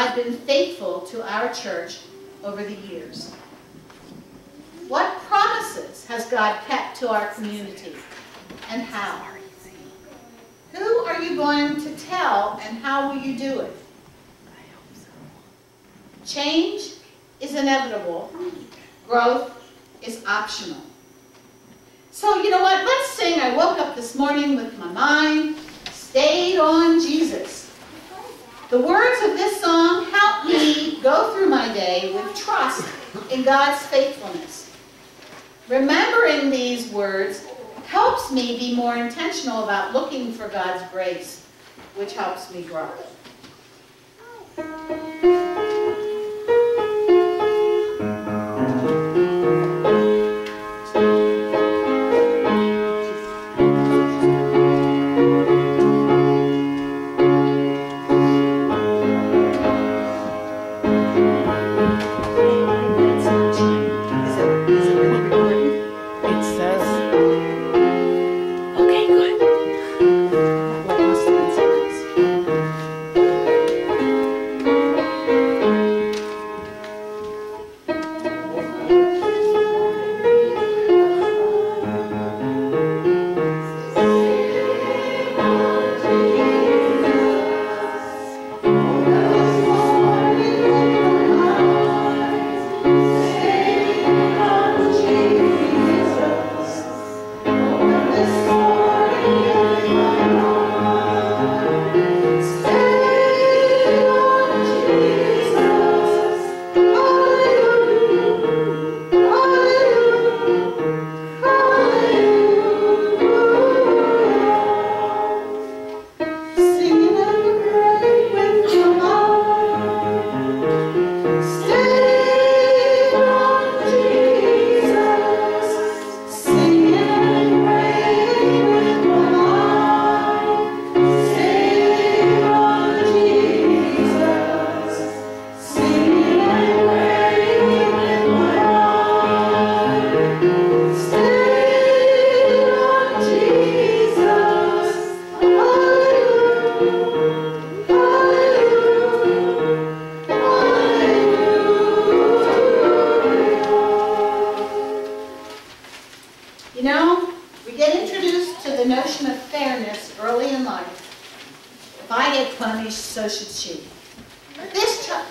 God been faithful to our church over the years? What promises has God kept to our community, and how? Who are you going to tell, and how will you do it? Change is inevitable. Growth is optional. So you know what? Let's sing I Woke Up This Morning with My Mind Stayed on Jesus. The words of this song help me go through my day with trust in God's faithfulness. Remembering these words helps me be more intentional about looking for God's grace, which helps me grow.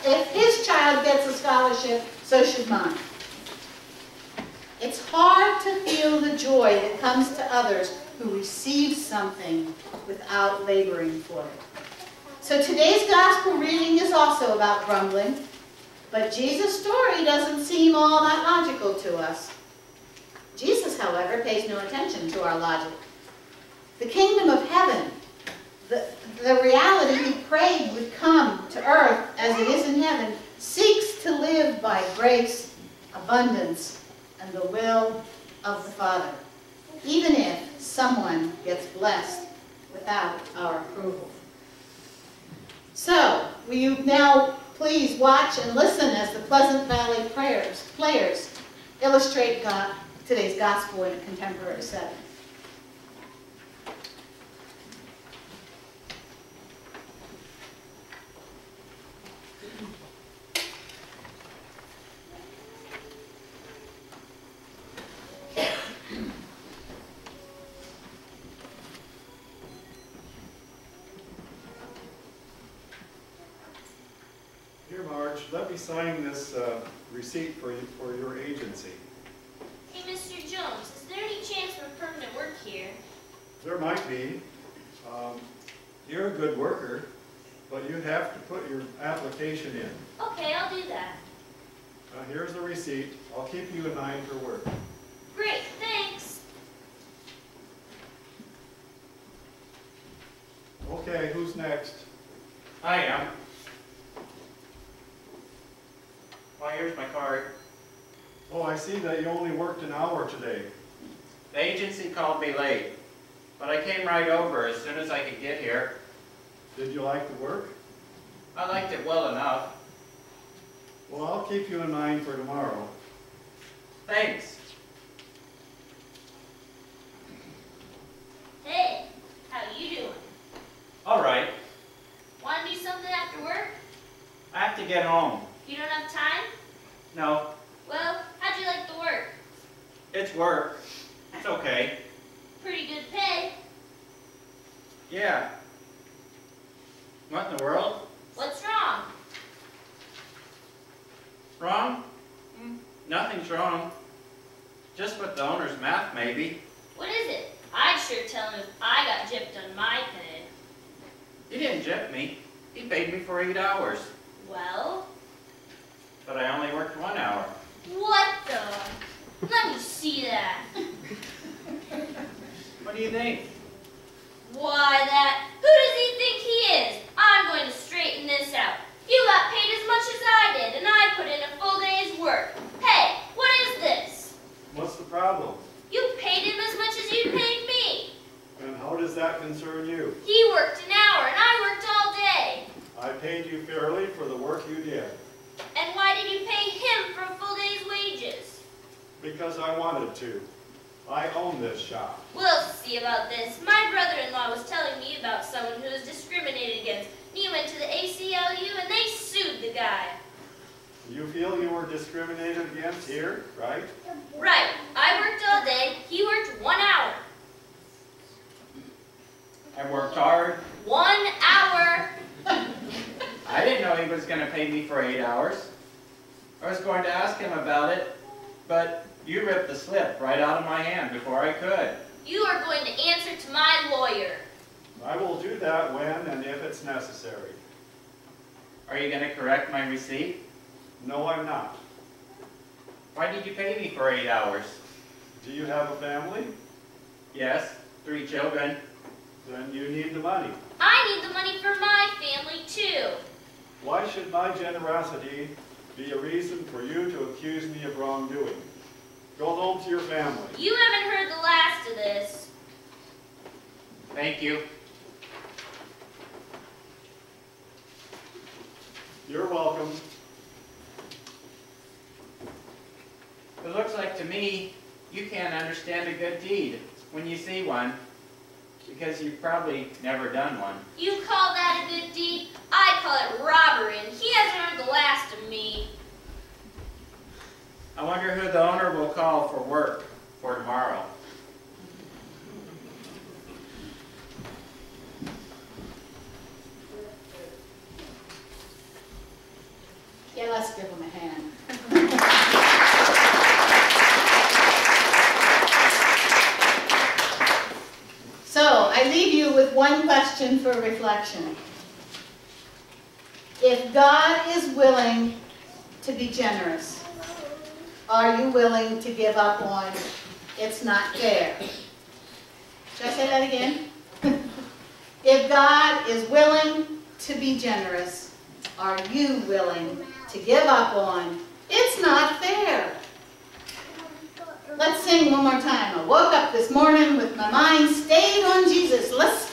If his child gets a scholarship, so should mine. It's hard to feel the joy that comes to others who receive something without laboring for it. So today's gospel reading is also about grumbling, but Jesus' story doesn't seem all that logical to us. Jesus, however, pays no attention to our logic. The kingdom of heaven, the reality he prayed would come to earth as it is in heaven, seeks to live by grace, abundance, and the will of the Father, even if someone gets blessed without our approval. So, will you now please watch and listen as the Pleasant Valley players illustrate today's gospel in a contemporary setting. Dear Marge, let me sign this receipt for your agency. Hey, Mr. Jones, is there any chance for permanent work here? There might be. You're a good worker, but you have to put your application in. Okay, I'll do that. Here's the receipt. I'll keep you in mind for work. Great, thanks. Okay, who's next? I am. Well, here's my card. Oh, I see that you only worked an hour today. The agency called me late, but I came right over as soon as I could get here. Did you like the work? I liked it well enough. Well, I'll keep you in mind for tomorrow. Thanks. Hey, how you doing? All right. Want to do something after work? I have Yeah. What in the world? What's wrong? Wrong? Nothing's wrong. Just with the owner's math, maybe. What is it? I'd sure tell him if I got gypped on my pay. He didn't gyp me. He paid me for 8 hours. Well? But I only worked 1 hour. What the? Let me see that. What do you think? Why that? Who does he think he is? I'm going to straighten this out. You got paid as much as I did, and I put in a full day's work. Hey, what is this? What's the problem? You paid him as much as you paid me. And how does that concern you? He worked an hour, and I worked all day. I paid you fairly for the work you did. And why did you pay him for a full day's wages? Because I wanted to. I own this shop. We'll see about this. My brother-in-law was telling me about someone who was discriminated against. He went to the ACLU and they sued the guy. You feel you were discriminated against here, right? Right. I worked all day. He worked 1 hour. I worked hard. 1 hour. I didn't know he was going to pay me for 8 hours. I was going to ask him about it, but you ripped the slip right out of my hand before I could. You are going to answer to my lawyer. I will do that when and if it's necessary. Are you going to correct my receipt? No, I'm not. Why did you pay me for 8 hours? Do you have a family? Yes, 3 children. Then you need the money. I need the money for my family, too. Why should my generosity be a reason for you to accuse me of wrongdoing? Go home to your family. You haven't heard the last of this. Thank you. You're welcome. It looks like to me you can't understand a good deed when you see one, because you've probably never done one. You call that a good deed? I call it robbery, and he hasn't heard the last of me. I wonder who the owner will call for work for tomorrow. Yeah, let's give him a hand. So, I leave you with one question for reflection. If God is willing to be generous, are you willing to give up on it's not fair? Should I say that again? If God is willing to be generous, are you willing to give up on it's not fair? Let's sing one more time. I woke up this morning with my mind stayed on Jesus. Let's